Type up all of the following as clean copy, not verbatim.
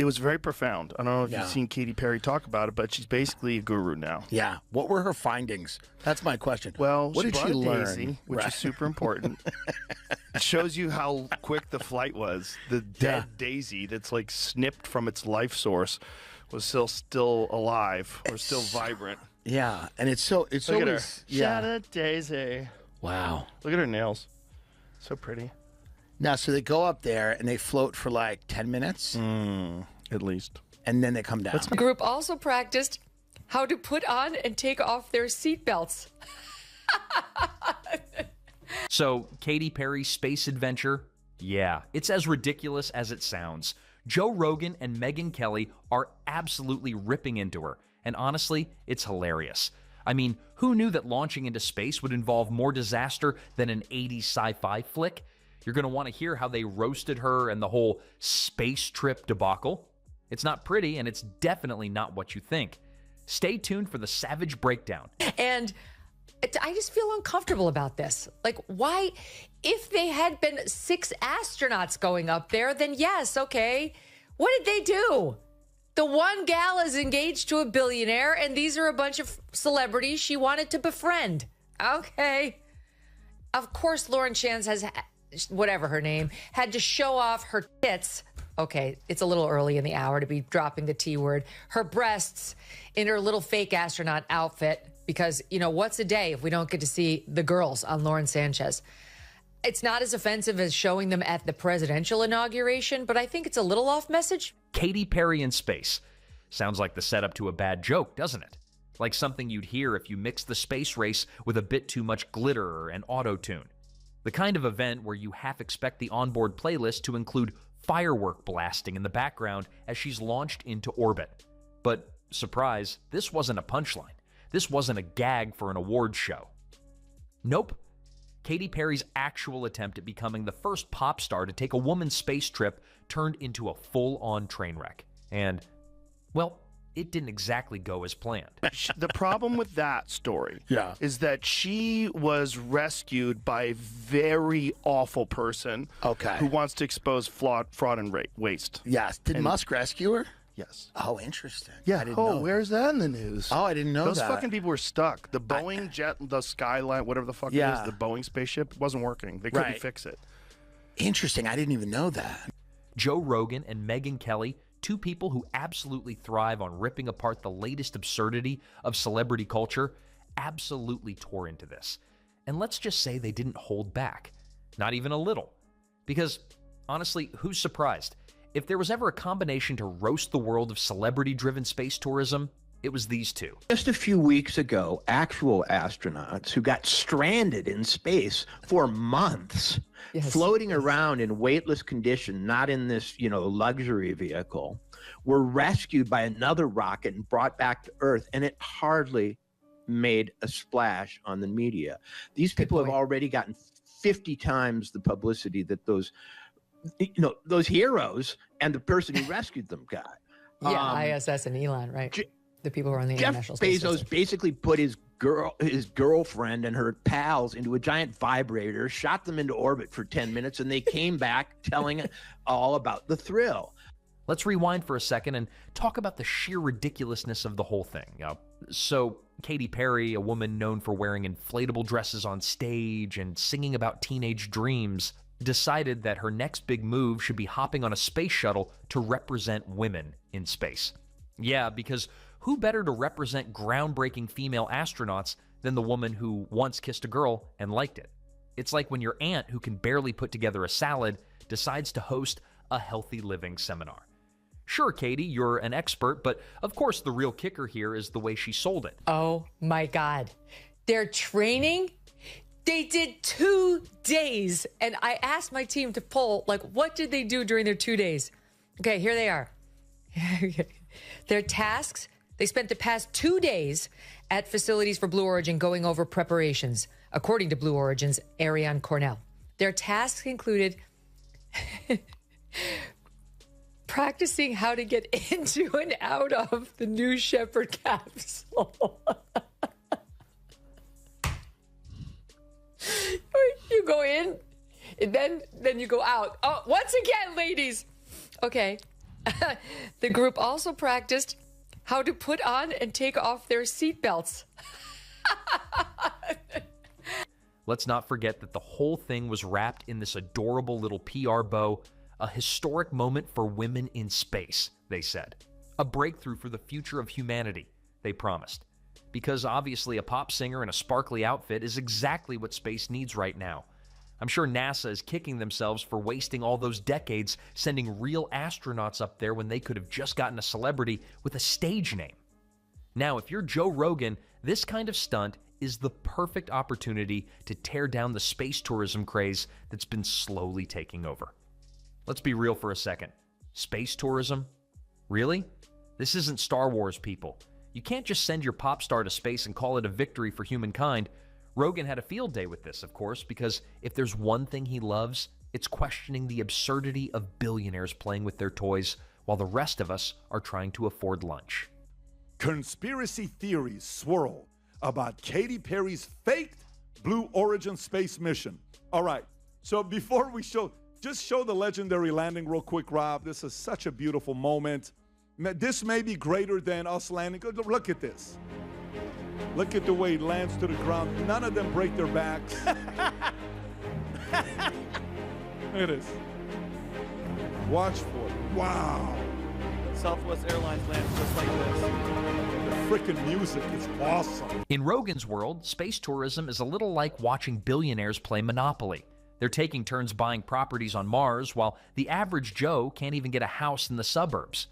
It was very profound. I don't know if Yeah. you've seen Katy Perry talk about it, but she's basically a guru now. Yeah. What were her findings? That's my question. Well, what did brought she a learn? daisy, which is super important. It shows you how quick the flight was. The dead daisy that's like snipped from its life source was still alive or still vibrant. Yeah, and it's so Look at her. yeah. Shut it, Daisy. Wow. Look at her nails. So pretty. Now, so they go up there and they float for like 10 minutes, At least. and then they come down. The group also practiced how to put on and take off their seatbelts. So, Katy Perry's space adventure, yeah, it's as ridiculous as it sounds. Joe Rogan and Megyn Kelly are absolutely ripping into her, and honestly, it's hilarious. I mean, who knew that launching into space would involve more disaster than an 80s sci-fi flick? You're going to want to hear how they roasted her and the whole space trip debacle. It's not pretty, and it's definitely not what you think. Stay tuned for the savage breakdown. And I just feel uncomfortable about this. Like, why? If they had been 6 astronauts going up there, then yes, okay. What did they do? The one gal is engaged to a billionaire, and these are a bunch of celebrities she wanted to befriend. Okay. Of course, Lauren Shands has, whatever her name, had to show off her tits. Okay, it's a little early in the hour to be dropping the T word. Her breasts in her little fake astronaut outfit. Because, you know, what's a day if we don't get to see the girls on Lauren Sanchez? It's not as offensive as showing them at the presidential inauguration, but I think it's a little off message. Katy Perry in space. Sounds like the setup to a bad joke, doesn't it? Like something you'd hear if you mixed the space race with a bit too much glitter and auto-tune. The kind of event where you half expect the onboard playlist to include firework blasting in the background as she's launched into orbit. But, surprise, this wasn't a punchline. This wasn't a gag for an awards show. Nope. Katy Perry's actual attempt at becoming the first pop star to take a woman's space trip turned into a full-on train wreck. And, well, it didn't exactly go as planned. The problem with that story is that she was rescued by a very awful person who wants to expose fraud and waste. Yes. Did Musk rescue her? Yes. Oh, interesting. Yeah. I didn't know. Where's that in the news? Oh, I didn't know Those that. fucking people were stuck. The Boeing jet, the Skyline, whatever the fuck it is, the Boeing spaceship, wasn't working. They couldn't fix it. Interesting. I didn't even know that. Joe Rogan and Megyn Kelly, two people who absolutely thrive on ripping apart the latest absurdity of celebrity culture, absolutely tore into this. And let's just say they didn't hold back. Not even a little. Because, honestly, who's surprised? If there was ever a combination to roast the world of celebrity-driven space tourism, it was these two. Just a few weeks ago, actual astronauts who got stranded in space for months, floating around in weightless condition, not in this, luxury vehicle, were rescued by another rocket and brought back to Earth, and it hardly made a splash on the media. These people have already gotten 50 times the publicity that those heroes and the person who rescued them got. Yeah, ISS and Elon, right? The people who are on the Jeff International Space Bezos Station. basically put his girlfriend and her pals into a giant vibrator, shot them into orbit for 10 minutes, and they came back telling all about the thrill. Let's rewind for a second and talk about the sheer ridiculousness of the whole thing. So, Katy Perry, a woman known for wearing inflatable dresses on stage and singing about teenage dreams, decided that her next big move should be hopping on a space shuttle to represent women in space. Yeah, because who better to represent groundbreaking female astronauts than the woman who once kissed a girl and liked it? It's like when your aunt, who can barely put together a salad, decides to host a healthy living seminar. Sure, Katy, you're an expert, but of course the real kicker here is the way she sold it. Oh my God. Their training? They did 2 days. And I asked my team to poll, what did they do during their 2 days? Okay, here they are. Their tasks, they spent the past 2 days at facilities for Blue Origin going over preparations, according to Blue Origin's Ariane Cornell. Their tasks included practicing how to get into and out of the New Shepard capsule. You go in, and then you go out. Oh, once again, ladies. Okay. The group also practiced how to put on and take off their seatbelts. Let's not forget that the whole thing was wrapped in this adorable little PR bow, a historic moment for women in space, they said. A breakthrough for the future of humanity, they promised. Because obviously a pop singer in a sparkly outfit is exactly what space needs right now. I'm sure NASA is kicking themselves for wasting all those decades sending real astronauts up there when they could have just gotten a celebrity with a stage name. Now, if you're Joe Rogan, this kind of stunt is the perfect opportunity to tear down the space tourism craze that's been slowly taking over. Let's be real for a second. Space tourism? Really? This isn't Star Wars, people. You can't just send your pop star to space and call it a victory for humankind. Rogan had a field day with this, of course, because if there's one thing he loves, it's questioning the absurdity of billionaires playing with their toys while the rest of us are trying to afford lunch. Conspiracy theories swirl about Katy Perry's faked Blue Origin space mission. All right, so before we just show the legendary landing real quick, Rob. This is such a beautiful moment. This may be greater than us landing. Look at this. Look at the way it lands to the ground. None of them break their backs. Look at this. Watch for it. Wow. Southwest Airlines lands just like this. The freaking music is awesome. In Rogan's world, space tourism is a little like watching billionaires play Monopoly. They're taking turns buying properties on Mars while the average Joe can't even get a house in the suburbs.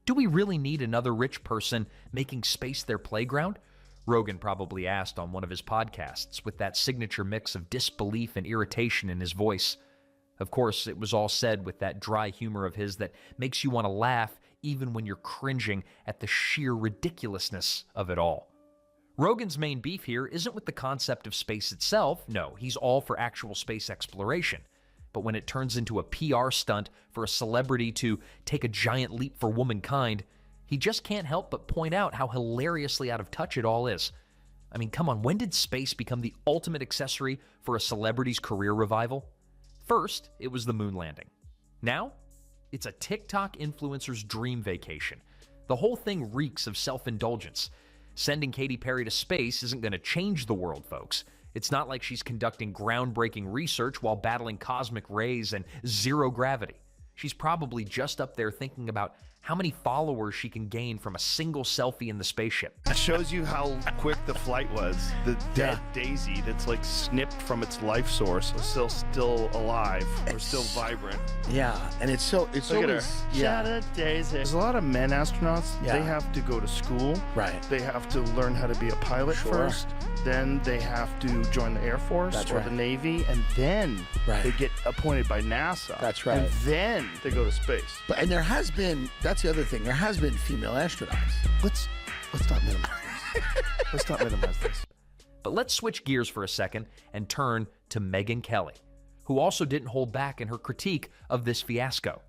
Do we really need another rich person making space their playground? Rogan probably asked on one of his podcasts with that signature mix of disbelief and irritation in his voice. Of course, it was all said with that dry humor of his that makes you want to laugh even when you're cringing at the sheer ridiculousness of it all. Rogan's main beef here isn't with the concept of space itself. No, he's all for actual space exploration. But when it turns into a PR stunt for a celebrity to take a giant leap for womankind, he just can't help but point out how hilariously out of touch it all is. I mean, come on, when did space become the ultimate accessory for a celebrity's career revival? First, it was the moon landing. Now, it's a TikTok influencer's dream vacation. The whole thing reeks of self-indulgence. Sending Katy Perry to space isn't going to change the world, folks. It's not like she's conducting groundbreaking research while battling cosmic rays and zero gravity. She's probably just up there thinking about how many followers she can gain from a single selfie in the spaceship. It shows you how quick the flight was. The dead daisy that's like snipped from its life source is still alive or still vibrant. Yeah, and it's Look at her. always, yeah. Shout out Daisy. There's a lot of men astronauts. Yeah. They have to go to school. Right. They have to learn how to be a pilot Sure. first. Then they have to join the Air Force That's or right. the Navy, and then Right. they get appointed by NASA. That's right. And then they go to space. And there has been, that's the other thing, there has been female astronauts. Let's not minimize this. Let's not minimize this. But let's switch gears for a second and turn to Megyn Kelly, who also didn't hold back in her critique of this fiasco.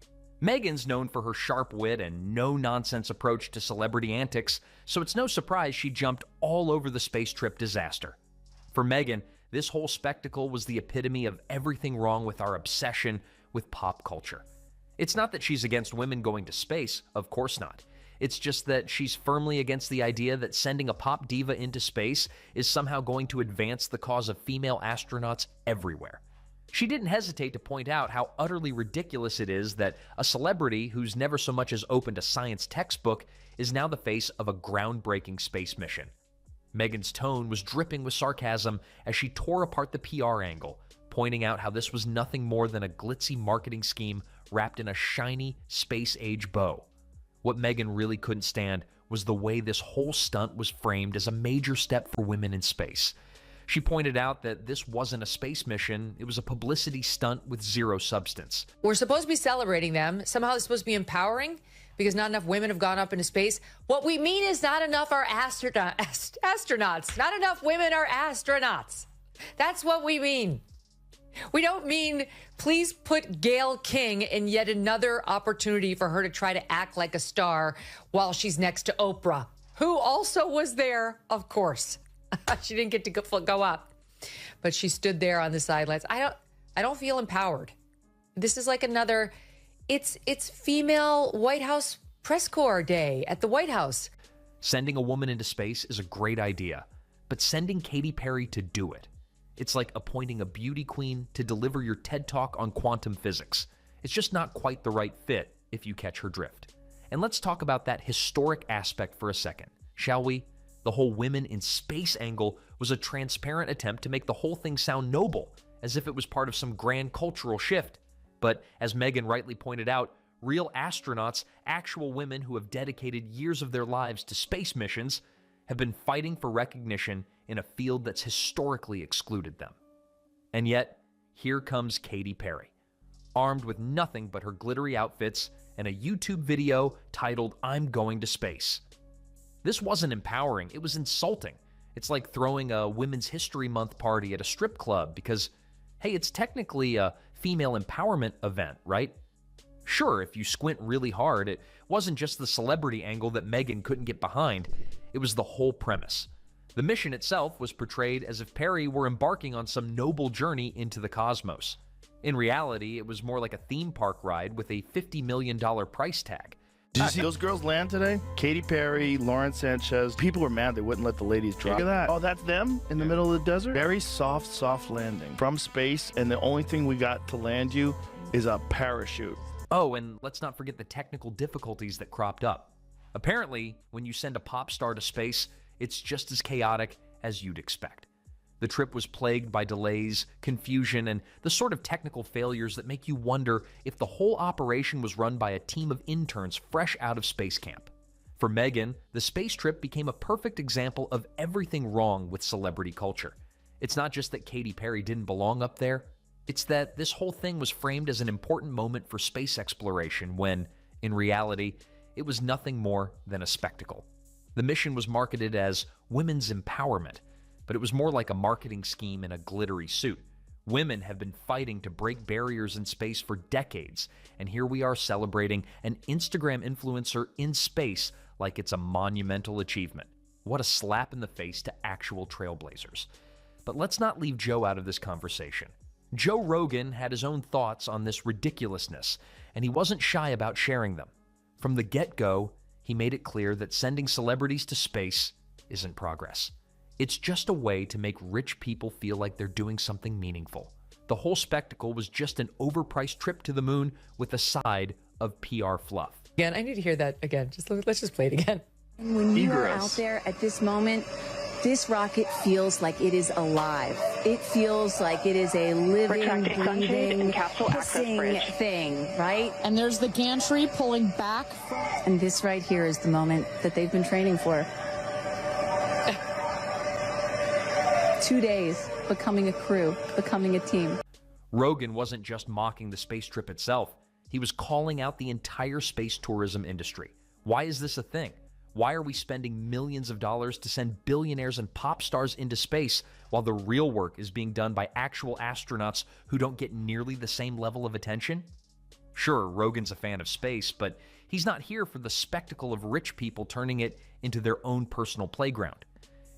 Megyn's known for her sharp wit and no-nonsense approach to celebrity antics, so it's no surprise she jumped all over the space trip disaster. For Megyn, this whole spectacle was the epitome of everything wrong with our obsession with pop culture. It's not that she's against women going to space, of course not. It's just that she's firmly against the idea that sending a pop diva into space is somehow going to advance the cause of female astronauts everywhere. She didn't hesitate to point out how utterly ridiculous it is that a celebrity who's never so much as opened a science textbook is now the face of a groundbreaking space mission. Megyn's tone was dripping with sarcasm as she tore apart the PR angle, pointing out how this was nothing more than a glitzy marketing scheme wrapped in a shiny space-age bow. What Megyn really couldn't stand was the way this whole stunt was framed as a major step for women in space. She pointed out that this wasn't a space mission, it was a publicity stunt with zero substance. We're supposed to be celebrating them. Somehow it's supposed to be empowering because not enough women have gone up into space. What we mean is not enough are astronauts. Not enough women are astronauts. That's what we mean. We don't mean please put Gayle King in yet another opportunity for her to try to act like a star while she's next to Oprah, who also was there, of course. She didn't get to go up, but she stood there on the sidelines. I don't feel empowered. This is like another It's female White House press corps day at the White House. Sending a woman into space is a great idea, but sending Katy Perry to do it, it's like appointing a beauty queen to deliver your TED Talk on quantum physics. It's just not quite the right fit, if you catch her drift. And let's talk about that historic aspect for a second, shall we? The whole women in space angle was a transparent attempt to make the whole thing sound noble, as if it was part of some grand cultural shift. But as Megyn rightly pointed out, real astronauts, actual women who have dedicated years of their lives to space missions, have been fighting for recognition in a field that's historically excluded them. And yet, here comes Katy Perry, armed with nothing but her glittery outfits and a YouTube video titled, "I'm Going to Space." This wasn't empowering, it was insulting. It's like throwing a Women's History Month party at a strip club because, hey, it's technically a female empowerment event, right? Sure, if you squint really hard, it wasn't just the celebrity angle that Megyn couldn't get behind, it was the whole premise. The mission itself was portrayed as if Perry were embarking on some noble journey into the cosmos. In reality, it was more like a theme park ride with a $50 million price tag. Did you see those girls land today? Katy Perry, Lauren Sanchez. People were mad they wouldn't let the ladies drop. Look at that. Oh, that's them in the middle of the desert? Very soft landing from space, and the only thing we got to land you is a parachute. Oh, and let's not forget the technical difficulties that cropped up. Apparently, when you send a pop star to space, it's just as chaotic as you'd expect. The trip was plagued by delays, confusion, and the sort of technical failures that make you wonder if the whole operation was run by a team of interns fresh out of space camp. For Megyn, the space trip became a perfect example of everything wrong with celebrity culture. It's not just that Katy Perry didn't belong up there, it's that this whole thing was framed as an important moment for space exploration when, in reality, it was nothing more than a spectacle. The mission was marketed as women's empowerment, but it was more like a marketing scheme in a glittery suit. Women have been fighting to break barriers in space for decades, and here we are celebrating an Instagram influencer in space like it's a monumental achievement. What a slap in the face to actual trailblazers. But let's not leave Joe out of this conversation. Joe Rogan had his own thoughts on this ridiculousness, and he wasn't shy about sharing them. From the get-go, he made it clear that sending celebrities to space isn't progress. It's just a way to make rich people feel like they're doing something meaningful. The whole spectacle was just an overpriced trip to the moon with a side of PR fluff. Again, I need to hear that again. Let's just play it again. When you are out there at this moment, this rocket feels like it is alive. It feels like it is a living, breathing, hissing thing, right? And there's the gantry pulling back. And this right here is the moment that they've been training for. 2 days, becoming a crew, becoming a team. Rogan wasn't just mocking the space trip itself. He was calling out the entire space tourism industry. Why is this a thing? Why are we spending millions of dollars to send billionaires and pop stars into space while the real work is being done by actual astronauts who don't get nearly the same level of attention? Sure, Rogan's a fan of space, but he's not here for the spectacle of rich people turning it into their own personal playground.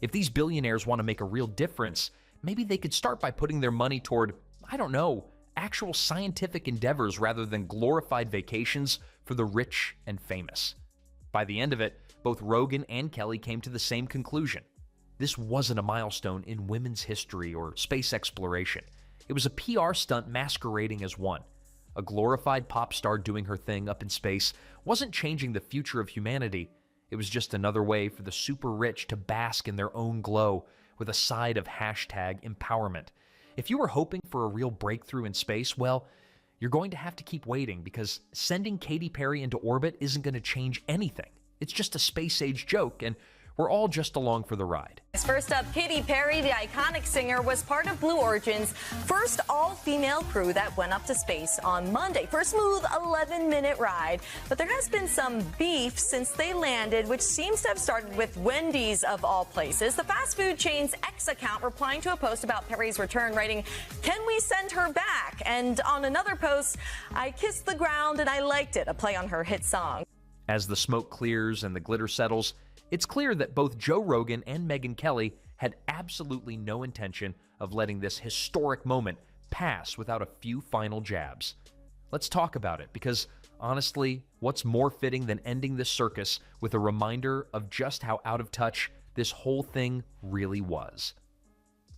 If these billionaires want to make a real difference, maybe they could start by putting their money toward, I don't know, actual scientific endeavors rather than glorified vacations for the rich and famous. By the end of it, both Rogan and Kelly came to the same conclusion. This wasn't a milestone in women's history or space exploration. It was a PR stunt masquerading as one. A glorified pop star doing her thing up in space wasn't changing the future of humanity. It was just another way for the super rich to bask in their own glow with a side of #empowerment. If you were hoping for a real breakthrough in space, well, you're going to have to keep waiting because sending Katy Perry into orbit isn't going to change anything. It's just a space-age joke, and we're all just along for the ride. First up, Katy Perry, the iconic singer, was part of Blue Origin's first all-female crew that went up to space on Monday for a smooth 11-minute ride. But there has been some beef since they landed, which seems to have started with Wendy's of all places. The fast food chain's X account replying to a post about Perry's return, writing, "Can we send her back?" And on another post, "I kissed the ground and I liked it," a play on her hit song. As the smoke clears and the glitter settles, it's clear that both Joe Rogan and Megyn Kelly had absolutely no intention of letting this historic moment pass without a few final jabs. Let's talk about it, because honestly, what's more fitting than ending this circus with a reminder of just how out of touch this whole thing really was?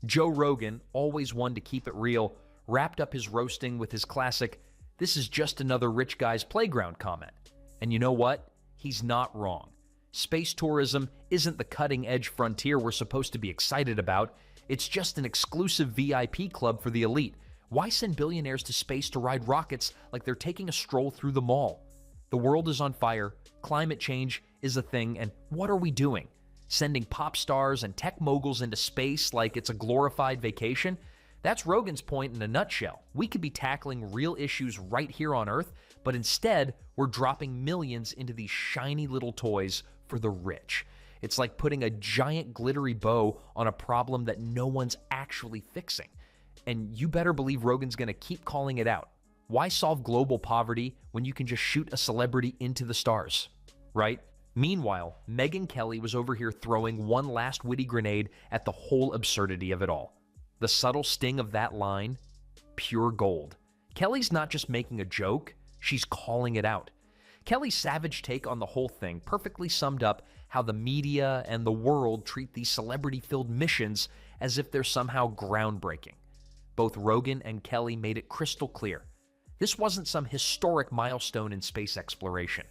Joe Rogan, always one to keep it real, wrapped up his roasting with his classic, "This is just another rich guy's playground" comment. And you know what? He's not wrong. Space tourism isn't the cutting-edge frontier we're supposed to be excited about. It's just an exclusive VIP club for the elite. Why send billionaires to space to ride rockets like they're taking a stroll through the mall? The world is on fire, climate change is a thing, and what are we doing? Sending pop stars and tech moguls into space like it's a glorified vacation? That's Rogan's point in a nutshell. We could be tackling real issues right here on Earth, but instead, we're dropping millions into these shiny little toys for the rich. It's like putting a giant glittery bow on a problem that no one's actually fixing. And you better believe Rogan's going to keep calling it out. Why solve global poverty when you can just shoot a celebrity into the stars, right? Meanwhile, Megyn Kelly was over here throwing one last witty grenade at the whole absurdity of it all. The subtle sting of that line, pure gold. Kelly's not just making a joke, she's calling it out. Kelly's savage take on the whole thing perfectly summed up how the media and the world treat these celebrity-filled missions as if they're somehow groundbreaking. Both Rogan and Kelly made it crystal clear. This wasn't some historic milestone in space exploration.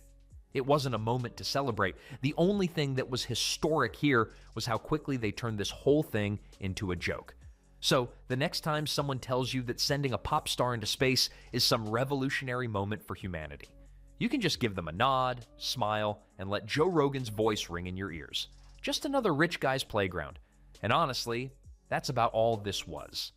It wasn't a moment to celebrate. The only thing that was historic here was how quickly they turned this whole thing into a joke. So, the next time someone tells you that sending a pop star into space is some revolutionary moment for humanity, you can just give them a nod, smile, and let Joe Rogan's voice ring in your ears. Just another rich guy's playground. And honestly, that's about all this was.